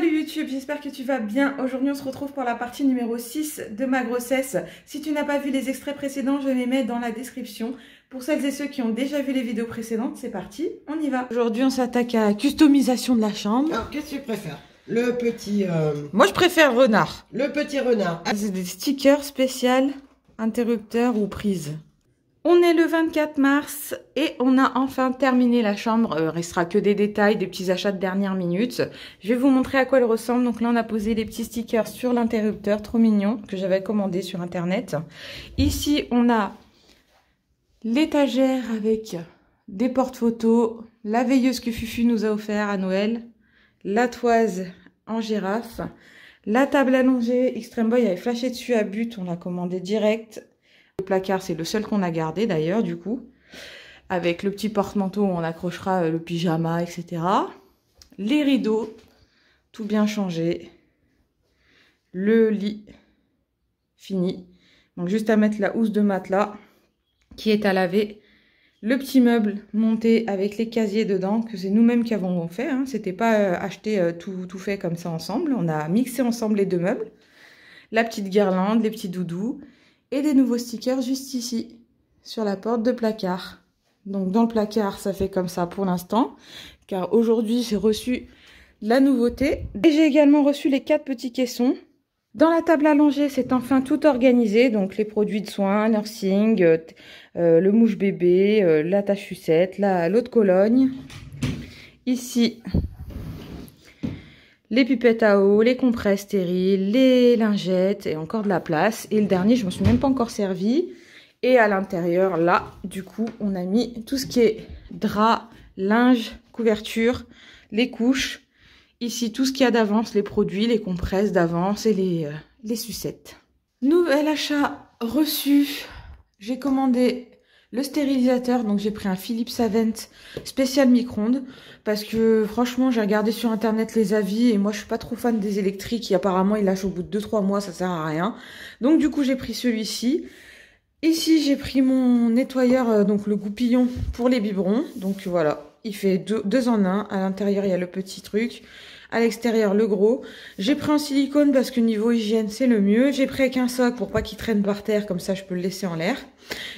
Salut YouTube, j'espère que tu vas bien. Aujourd'hui on se retrouve pour la partie numéro 6 de ma grossesse. Si tu n'as pas vu les extraits précédents, je les mets dans la description. Pour celles et ceux qui ont déjà vu les vidéos précédentes, c'est parti, on y va. Aujourd'hui on s'attaque à la customisation de la chambre. Alors qu'est-ce que tu préfères? Le petit... Moi je préfère renard. Le petit renard. C'est des stickers spéciaux, interrupteurs ou prises. On est le 24 mars et on a enfin terminé la chambre. Il restera que des détails, des petits achats de dernière minute. Je vais vous montrer à quoi elle ressemble. Donc là, on a posé les petits stickers sur l'interrupteur, trop mignon, que j'avais commandé sur internet. Ici, on a l'étagère avec des porte-photos, la veilleuse que Fufu nous a offert à Noël, la toise en girafe, la table allongée. Extreme Boy avait flashé dessus à but, on l'a commandé direct. Le placard, c'est le seul qu'on a gardé d'ailleurs, du coup. Avec le petit porte-manteau où on accrochera le pyjama, etc. Les rideaux, tout bien changé. Le lit, fini. Donc juste à mettre la housse de matelas qui est à laver. Le petit meuble monté avec les casiers dedans, que c'est nous-mêmes qui avons fait. Hein. C'était pas acheté tout fait comme ça ensemble. On a mixé ensemble les deux meubles. La petite guirlande, les petits doudous. Et des nouveaux stickers juste ici, sur la porte de placard. Donc dans le placard, ça fait comme ça pour l'instant. Car aujourd'hui, j'ai reçu la nouveauté. Et j'ai également reçu les 4 petits caissons. Dans la table allongée, c'est enfin tout organisé. Donc les produits de soins, nursing, le mouche bébé, la tache-sucette, l'eau de Cologne. Ici, les pipettes à eau, les compresses stériles, les lingettes et encore de la place. Et le dernier, je ne m'en suis même pas encore servi. Et à l'intérieur, là, du coup, on a mis tout ce qui est drap, linge, couverture, les couches. Ici, tout ce qu'il y a d'avance, les produits, les compresses d'avance et les sucettes. Nouvel achat reçu. J'ai commandé le stérilisateur, donc j'ai pris un Philips Avent spécial micro-ondes parce que franchement j'ai regardé sur internet les avis et moi je suis pas trop fan des électriques et apparemment il lâche au bout de 2-3 mois, ça sert à rien. Donc du coup j'ai pris celui-ci. Ici j'ai pris mon nettoyeur, donc le goupillon pour les biberons. Donc voilà, il fait deux en un. À l'intérieur il y a le petit truc. À l'extérieur, le gros. J'ai pris en silicone parce que niveau hygiène, c'est le mieux. J'ai pris avec un sac pour pas qu'il traîne par terre, comme ça je peux le laisser en l'air.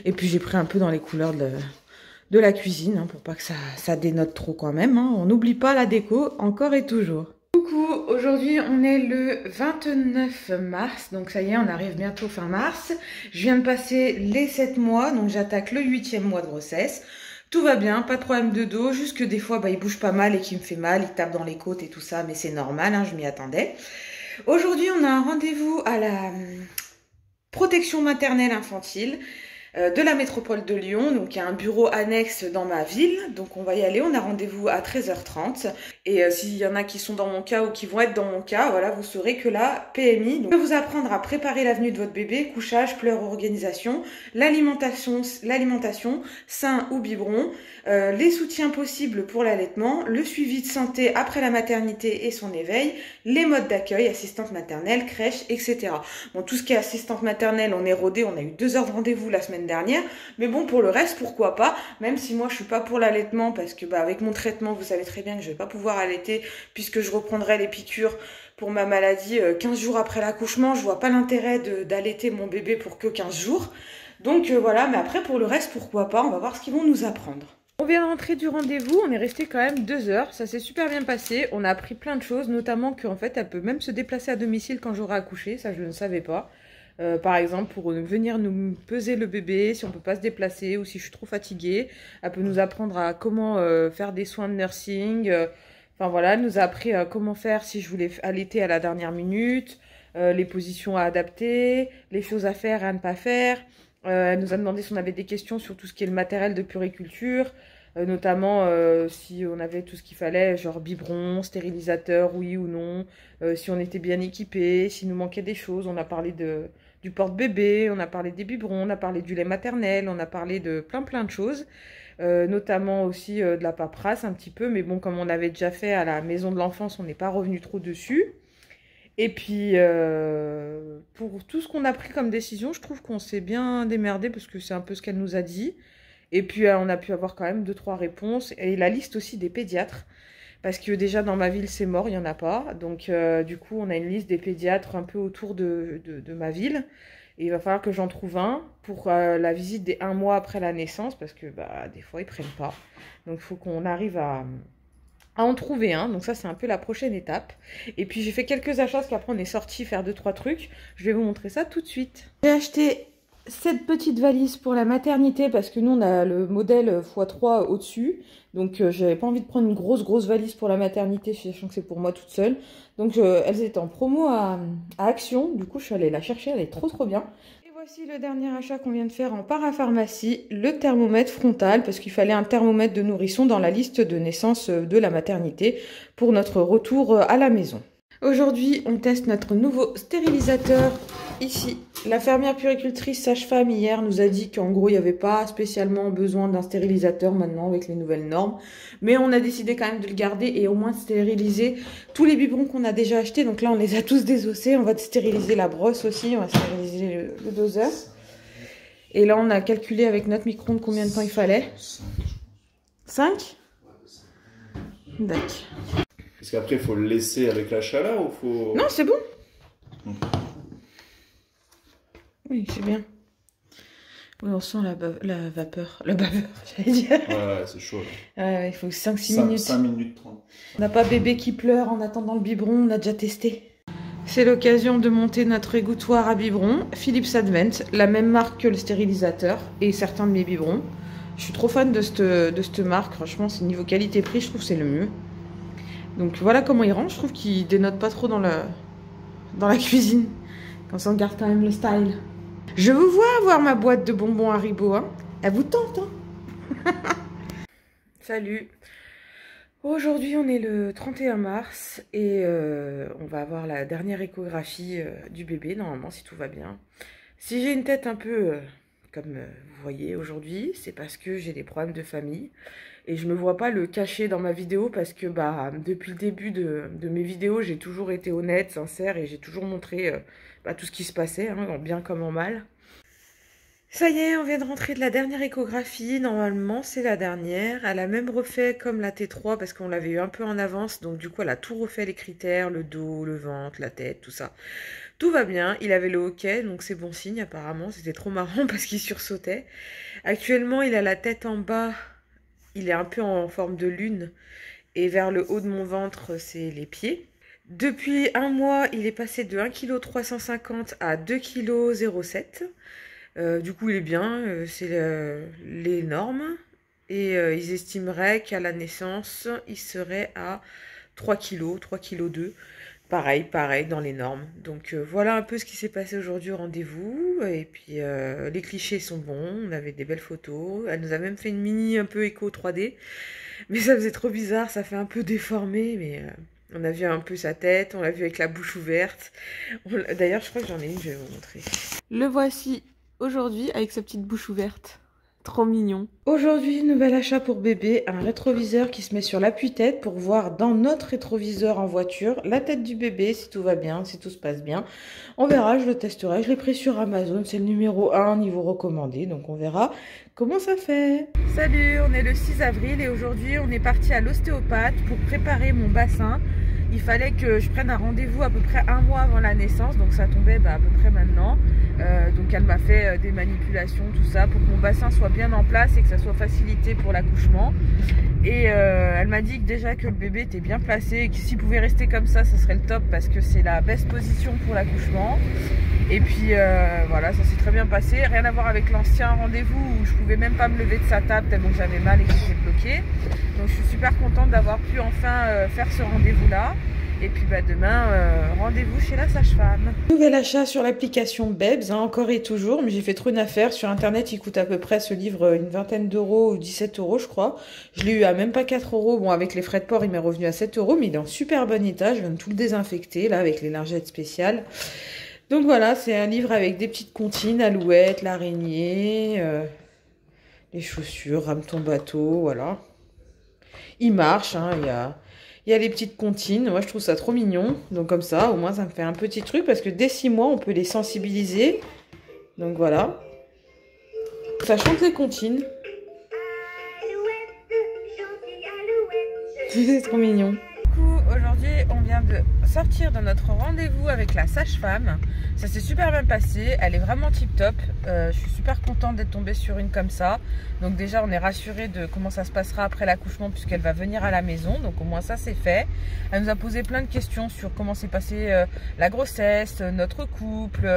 Et puis j'ai pris un peu dans les couleurs de la cuisine, hein, pour pas que ça dénote trop quand même. Hein. On n'oublie pas la déco, encore et toujours. Coucou, aujourd'hui on est le 29 mars, donc ça y est, on arrive bientôt fin mars. Je viens de passer les 7 mois, donc j'attaque le 8e mois de grossesse. Tout va bien, pas de problème de dos, juste que des fois il bouge pas mal et qu'il me fait mal, il tape dans les côtes et tout ça, mais c'est normal, hein, je m'y attendais. Aujourd'hui on a un rendez-vous à la protection maternelle infantile de la métropole de Lyon, donc il y a un bureau annexe dans ma ville, donc on va y aller, on a rendez-vous à 13h30, et s'il y en a qui sont dans mon cas ou qui vont être dans mon cas, voilà, vous saurez que la PMI donc, peut vous apprendre à préparer l'avenue de votre bébé, couchage, pleurs, organisation, l'alimentation, sein ou biberon, les soutiens possibles pour l'allaitement, le suivi de santé après la maternité et son éveil, les modes d'accueil, assistante maternelle, crèche, etc. Bon, tout ce qui est assistante maternelle, on est rodé, on a eu 2 heures de rendez-vous la semaine dernière, mais bon, pour le reste, pourquoi pas, même si moi je suis pas pour l'allaitement, parce que avec mon traitement, vous savez très bien que je vais pas pouvoir allaiter, puisque je reprendrai les piqûres pour ma maladie 15 jours après l'accouchement, je vois pas l'intérêt d'allaiter mon bébé pour que 15 jours, donc voilà, mais après pour le reste, pourquoi pas, on va voir ce qu'ils vont nous apprendre. On vient de rentrer du rendez-vous, on est resté quand même 2 heures, ça s'est super bien passé, on a appris plein de choses, notamment qu'en fait elle peut même se déplacer à domicile quand j'aurai accouché, ça je ne savais pas. Par exemple pour venir nous peser le bébé si on peut pas se déplacer ou si je suis trop fatiguée, elle peut nous apprendre à comment faire des soins de nursing, enfin voilà, elle nous a appris comment faire si je voulais allaiter à la dernière minute, les positions à adapter, les choses à faire et à ne pas faire. Elle nous a demandé si on avait des questions sur tout ce qui est le matériel de puériculture, notamment si on avait tout ce qu'il fallait, genre biberon, stérilisateur, oui ou non, si on était bien équipé, s'il nous manquait des choses. On a parlé du porte-bébé, on a parlé des biberons, on a parlé du lait maternel, on a parlé de plein de choses, notamment aussi de la paperasse un petit peu, mais bon, comme on l'avait déjà fait à la maison de l'enfance, on n'est pas revenu trop dessus. Et puis, pour tout ce qu'on a pris comme décision, je trouve qu'on s'est bien démerdé parce que c'est un peu ce qu'elle nous a dit. Et puis, on a pu avoir quand même 2-3 réponses. Et la liste aussi des pédiatres. Parce que déjà dans ma ville c'est mort, il n'y en a pas. Donc du coup on a une liste des pédiatres un peu autour de ma ville. Et il va falloir que j'en trouve un pour la visite des 1 mois après la naissance. Parce que bah, des fois ils prennent pas. Donc il faut qu'on arrive à en trouver un. Donc ça c'est un peu la prochaine étape. Et puis j'ai fait quelques achats parce qu'après on est sorti faire 2-3 trucs. Je vais vous montrer ça tout de suite. J'ai acheté cette petite valise pour la maternité parce que nous on a le modèle x3 au-dessus. Donc j'avais pas envie de prendre une grosse valise pour la maternité, sachant que c'est pour moi toute seule. Donc elles étaient en promo à Action. Du coup je suis allée la chercher, elle est trop bien. Et voici le dernier achat qu'on vient de faire en parapharmacie, le thermomètre frontal, parce qu'il fallait un thermomètre de nourrisson dans la liste de naissance de la maternité pour notre retour à la maison. Aujourd'hui, on teste notre nouveau stérilisateur ici. La fermière puéricultrice sage-femme hier nous a dit qu'en gros, il n'y avait pas spécialement besoin d'un stérilisateur maintenant avec les nouvelles normes. Mais on a décidé quand même de le garder et au moins stériliser tous les biberons qu'on a déjà achetés. Donc là, on les a tous désossés. On va stériliser la brosse aussi. On va stériliser le doseur. Et là, on a calculé avec notre micro-ondes combien de temps il fallait. 5 ? D'accord. Parce qu'après, il faut le laisser avec la chaleur ou faut... Non, c'est bon. Oui, c'est bien. Oui, on sent la vapeur. La baveur, j'allais dire. Ouais, c'est chaud. Il faut 5-6 minutes. 5 minutes 30. On n'a pas bébé qui pleure en attendant le biberon, on a déjà testé. C'est l'occasion de monter notre égouttoir à biberon. Philips Advent, la même marque que le stérilisateur et certains de mes biberons. Je suis trop fan de cette marque. Franchement, c'est niveau qualité-prix, je trouve que c'est le mieux. Donc voilà comment il range. Je trouve qu'il dénote pas trop dans la cuisine. Comme ça, on garde quand même le style. Je vous vois avoir ma boîte de bonbons Haribo. Hein. Elle vous tente, hein. Salut. Aujourd'hui, on est le 31 mars et on va avoir la dernière échographie du bébé, normalement, si tout va bien. Si j'ai une tête un peu comme vous voyez aujourd'hui, c'est parce que j'ai des problèmes de famille. Et je ne me vois pas le cacher dans ma vidéo parce que bah, depuis le début de mes vidéos, j'ai toujours été honnête, sincère et j'ai toujours montré tout ce qui se passait, hein, en bien comme en mal. Ça y est, on vient de rentrer de la dernière échographie. Normalement, c'est la dernière. Elle a même refait comme la T3 parce qu'on l'avait eu un peu en avance. Donc du coup, elle a tout refait, les critères, le dos, le ventre, la tête, tout ça. Tout va bien. Il avait le hoquet, donc c'est bon signe apparemment. C'était trop marrant parce qu'il sursautait. Actuellement, il a la tête en bas. Il est un peu en forme de lune. Et vers le haut de mon ventre, c'est les pieds. Depuis 1 mois, il est passé de 1,350 kg à 2,07 kg. Du coup, il est bien. C'est les normes. Et ils estimeraient qu'à la naissance, il serait à 3 kg, 3,2 kg. Pareil, dans les normes. Donc voilà un peu ce qui s'est passé aujourd'hui au rendez-vous. Et puis les clichés sont bons, on avait des belles photos. Elle nous a même fait une mini un peu écho 3D. Mais ça faisait trop bizarre, ça fait un peu déformé. Mais on a vu un peu sa tête, on l'a vu avec la bouche ouverte. D'ailleurs, je crois que j'en ai une, je vais vous montrer. Le voici aujourd'hui avec sa petite bouche ouverte. Trop mignon. Aujourd'hui, nouvel achat pour bébé, un rétroviseur qui se met sur l'appui-tête pour voir dans notre rétroviseur en voiture la tête du bébé, si tout va bien, si tout se passe bien. On verra, je le testerai. Je l'ai pris sur Amazon, c'est le numéro 1 niveau recommandé, donc on verra comment ça fait. Salut, on est le 6 avril et aujourd'hui on est parti à l'ostéopathe pour préparer mon bassin. Il fallait que je prenne un rendez-vous à peu près 1 mois avant la naissance, donc ça tombait à peu près maintenant. Donc elle m'a fait des manipulations, tout ça, pour que mon bassin soit bien en place et que ça soit facilité pour l'accouchement. Et elle m'a dit que déjà que le bébé était bien placé et que s'il pouvait rester comme ça serait le top parce que c'est la best position pour l'accouchement. Et puis voilà, ça s'est très bien passé. Rien à voir avec l'ancien rendez-vous où je pouvais même pas me lever de sa table tellement que j'avais mal et que j'étais bloquée. Donc je suis super contente d'avoir pu enfin faire ce rendez-vous-là. Et puis demain, rendez-vous chez la sage-femme. Nouvel achat sur l'application Bebs, hein, encore et toujours, mais j'ai fait trop une affaire. Sur internet, il coûte à peu près ce livre une vingtaine d'euros ou 17 euros, je crois. Je l'ai eu à même pas 4 euros. Bon, avec les frais de port, il m'est revenu à 7 euros, mais il est en super bon état. Je viens de tout le désinfecter, là, avec les lingettes spéciales. Donc voilà, c'est un livre avec des petites comptines, Alouette, l'araignée, les chaussures, rame ton bateau, voilà. Il marche, hein, il y a les petites comptines. Moi, je trouve ça trop mignon. Donc comme ça, au moins, ça me fait un petit truc. Parce que dès 6 mois, on peut les sensibiliser. Donc voilà. Ça chante les comptines. C'est trop mignon. Aujourd'hui, on vient de sortir de notre rendez-vous avec la sage-femme. Ça s'est super bien passé, elle est vraiment tip top. Je suis super contente d'être tombée sur une comme ça. Donc déjà, on est rassuré de comment ça se passera après l'accouchement puisqu'elle va venir à la maison. Donc au moins ça c'est fait. Elle nous a posé plein de questions sur comment s'est passée la grossesse, notre couple,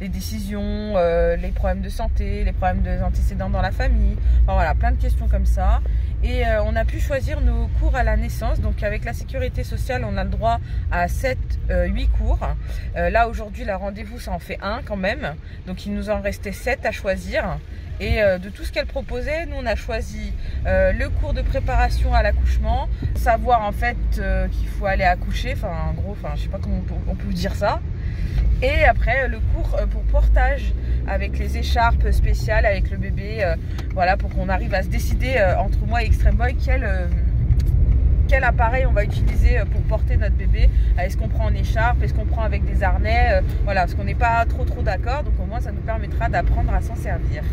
les décisions, les problèmes de santé, les problèmes d'antécédents dans la famille. Enfin, voilà, plein de questions comme ça. Et on a pu choisir nos cours à la naissance. Donc avec la sécurité sociale, on a le droit à 8 cours. Là aujourd'hui, le rendez-vous, ça en fait un quand même. Donc il nous en restait 7 à choisir. Et de tout ce qu'elle proposait, nous on a choisi le cours de préparation à l'accouchement, savoir en fait qu'il faut aller accoucher, enfin en gros, je sais pas comment on peut dire ça. Et après le cours pour portage avec les écharpes spéciales avec le bébé, voilà, pour qu'on arrive à se décider entre moi et Extreme Boy quel appareil on va utiliser pour porter notre bébé. Est-ce qu'on prend en écharpe, est-ce qu'on prend avec des harnais, voilà, parce qu'on n'est pas trop d'accord, donc au moins ça nous permettra d'apprendre à s'en servir.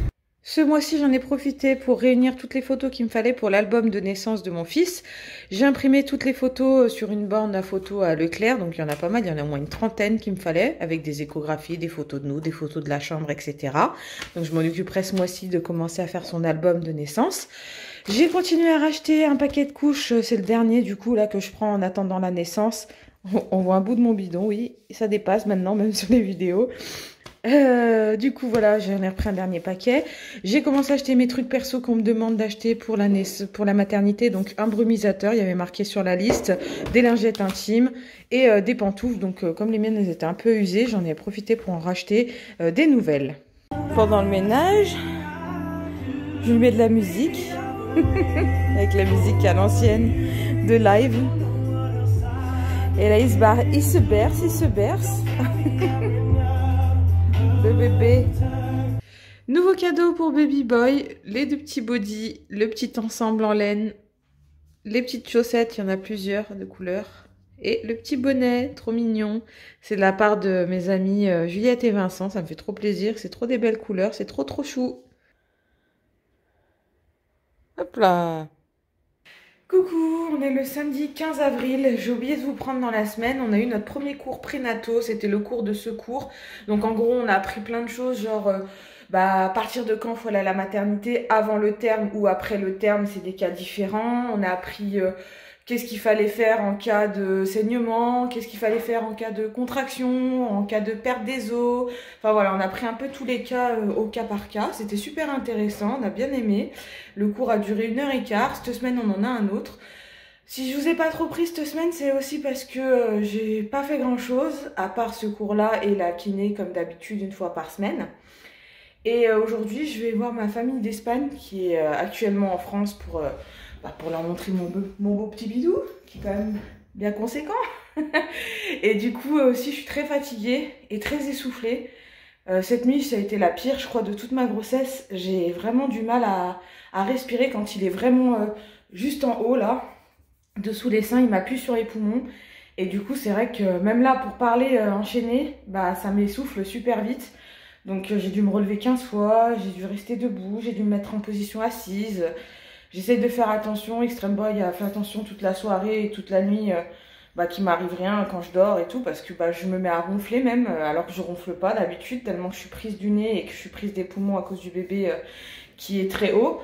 Ce mois-ci, j'en ai profité pour réunir toutes les photos qu'il me fallait pour l'album de naissance de mon fils. J'ai imprimé toutes les photos sur une borne à photos à Leclerc, donc il y en a pas mal, il y en a au moins une trentaine qu'il me fallait, avec des échographies, des photos de nous, des photos de la chambre, etc. Donc je m'en occuperai ce mois-ci de commencer à faire son album de naissance. J'ai continué à racheter un paquet de couches, c'est le dernier du coup là que je prends en attendant la naissance. On voit un bout de mon bidon, oui, ça dépasse maintenant même sur les vidéos. Du coup voilà, j'en ai repris un dernier paquet. J'ai commencé à acheter mes trucs perso qu'on me demande d'acheter pour la maternité. Donc un brumisateur, il y avait marqué sur la liste, des lingettes intimes et des pantoufles. Donc comme les miennes elles étaient un peu usées, j'en ai profité pour en racheter des nouvelles. Pendant le ménage, je lui mets de la musique avec la musique à l'ancienne de live. Et là il se berce. Le bébé. Nouveau cadeau pour Baby Boy, les 2 petits bodys, le petit ensemble en laine, les petites chaussettes, il y en a plusieurs de couleurs, et le petit bonnet, trop mignon. C'est de la part de mes amis Juliette et Vincent, ça me fait trop plaisir, c'est trop des belles couleurs, c'est trop chou. Hop là. Coucou, on est le samedi 15 avril, j'ai oublié de vous prendre dans la semaine, on a eu notre premier cours prénatal, c'était le cours de secours. Donc en gros on a appris plein de choses, genre à partir de quand il faut aller à la maternité, avant le terme ou après le terme, c'est des cas différents. On a appris qu'est-ce qu'il fallait faire en cas de saignement, qu'est-ce qu'il fallait faire en cas de contraction, en cas de perte des os. Enfin voilà, on a pris un peu tous les cas au cas par cas. C'était super intéressant, on a bien aimé. Le cours a duré 1h15. Cette semaine, on en a un autre. Si je vous ai pas trop pris cette semaine, c'est aussi parce que j'ai pas fait grand-chose, à part ce cours-là et la kiné comme d'habitude une fois par semaine. Et aujourd'hui, je vais voir ma famille d'Espagne qui est actuellement en France pour leur montrer mon beau petit bidou, qui est quand même bien conséquent. Et du coup, aussi, je suis très fatiguée et très essoufflée. Cette nuit, ça a été la pire, je crois, de toute ma grossesse. J'ai vraiment du mal à respirer quand il est vraiment juste en haut, là. Dessous les seins, il m'appuie sur les poumons. Et du coup, c'est vrai que même là, pour parler enchaîné, ça m'essouffle super vite. Donc, j'ai dû me relever 15 fois, j'ai dû rester debout, j'ai dû me mettre en position assise. J'essaie de faire attention, Extreme Boy a fait attention toute la soirée et toute la nuit, qu'il m'arrive rien quand je dors et tout, parce que je me mets à ronfler même, alors que je ronfle pas d'habitude, tellement que je suis prise du nez et que je suis prise des poumons à cause du bébé qui est très haut.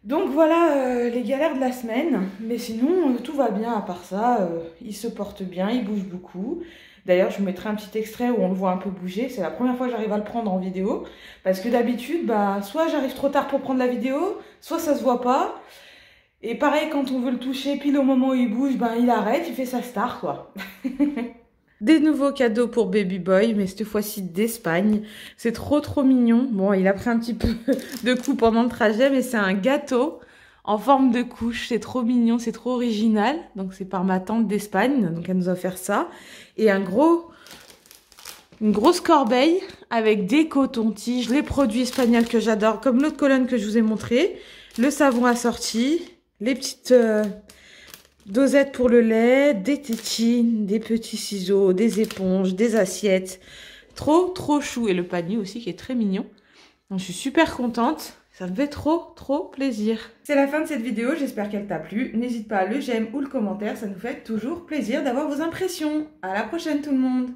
Donc voilà les galères de la semaine, mais sinon tout va bien à part ça, il se porte bien, il bouge beaucoup. D'ailleurs, je vous mettrai un petit extrait où on le voit un peu bouger. C'est la première fois que j'arrive à le prendre en vidéo. Parce que d'habitude, soit j'arrive trop tard pour prendre la vidéo, soit ça se voit pas. Et pareil, quand on veut le toucher, pile au moment où il bouge, il arrête, il fait sa star, quoi. Des nouveaux cadeaux pour Baby Boy, mais cette fois-ci d'Espagne. C'est trop mignon. Bon, il a pris un petit peu de coups pendant le trajet, mais c'est un gâteau en forme de couche. C'est trop mignon, c'est trop original. Donc c'est par ma tante d'Espagne, donc elle nous a offert ça. Et une grosse corbeille avec des cotons-tiges, les produits espagnols que j'adore, comme l'autre colonne que je vous ai montré, le savon assorti, les petites dosettes pour le lait, des tétines, des petits ciseaux, des éponges, des assiettes. Trop chou. Et le panier aussi qui est très mignon. Donc, je suis super contente. Ça me fait trop plaisir. C'est la fin de cette vidéo, j'espère qu'elle t'a plu. N'hésite pas à le j'aime ou le commentaire, ça nous fait toujours plaisir d'avoir vos impressions. À la prochaine tout le monde!